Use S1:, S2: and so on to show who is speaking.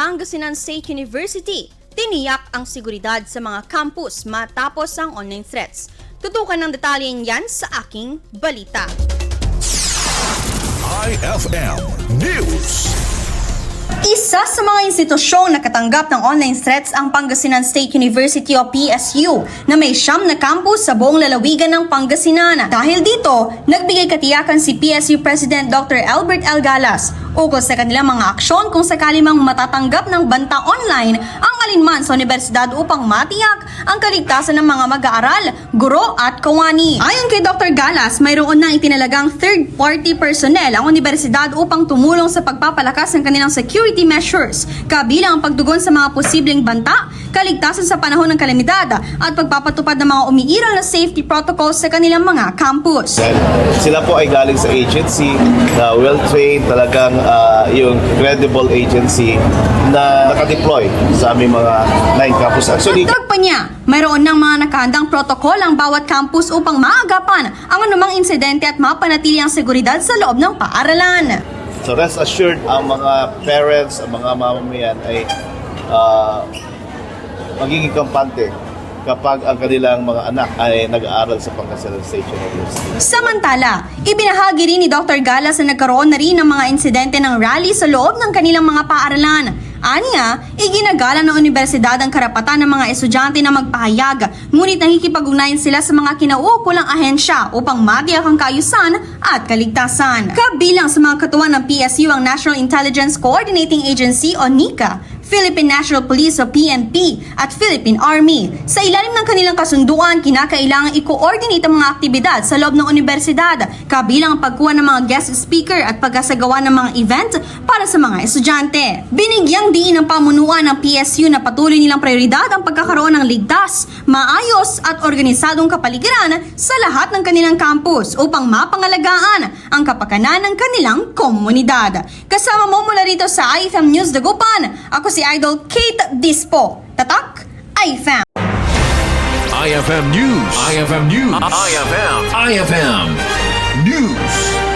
S1: Pangasinan State University, tiniyak ang seguridad sa mga campus matapos ang online threats. Tutukan ng detalye yan sa aking balita.
S2: IFM News.
S1: Isa sa mga institusyong nakatanggap ng online threats ang Pangasinan State University o PSU na may 9 na campus sa buong lalawigan ng Pangasinan. Dahil dito, nagbigay katiyakan si PSU President Dr. Albert L. Galas ukol sa kanilang mga aksyon kung sakali mang matatanggap ng banta online ang alinman sa universidad upang matiyak ang kaligtasan ng mga mag-aaral, guro at kawani. Ayon kay Dr. Galas, mayroon na itinalagang third-party personnel ang universidad upang tumulong sa pagpapalakas ng kanilang security measures, kabilang ang pagtugon sa mga posibleng banta, kaligtasan sa panahon ng kalamidad at pagpapatupad ng mga umiiral na safety protocols sa kanilang mga campus.
S3: Sila po ay galing sa agency na well-trained, talagang yung credible agency na nakadeploy sa aming mga 9 campus. Actually,
S1: Dagdag pa niya, mayroon ng mga nakahandang protokol ang bawat campus upang maagapan ang anumang insidente at mapanatili ang seguridad sa loob ng paaralan.
S3: so rest assured, ang mga parents, ang mga mamamayan ay magiging kampante kapag ang kanilang mga anak ay nag-aaral sa Pangasinan State University.
S1: Samantala, ibinahagi rin ni Dr. Galas na nagkaroon na rin ng mga insidente ng rally sa loob ng kanilang mga paaralan. Aniya, iginagalang ng universidad ang karapatan ng mga estudyante na magpahayag, ngunit nakikipag-ugnayan sila sa mga kinauukulang ahensya upang matiyak ang kaayusan at kaligtasan. Kabilang sa mga katuwang ng PSU ang National Intelligence Coordinating Agency o NICA, Philippine National Police o PNP at Philippine Army. Sa ilalim ng kanilang kasunduan, kinakailangan i-coordinate ang mga aktibidad sa loob ng universidad, kabilang ang pagkuha ng mga guest speaker at pagkasagawa ng mga event para sa mga estudyante. Binigyang diin ng pamunuan ng PSU na patuloy nilang prioridad ang pagkakaroon ng ligtas, maayos at organisadong kapaligiran sa lahat ng kanilang campus upang mapangalagaan ang kapakanan ng kanilang komunidad. Kasama mo mula rito sa IFM News Dagupan, ako si Idol Kate Dispo. Tatak, IFM.
S2: IFM News. IFM News. IFM News.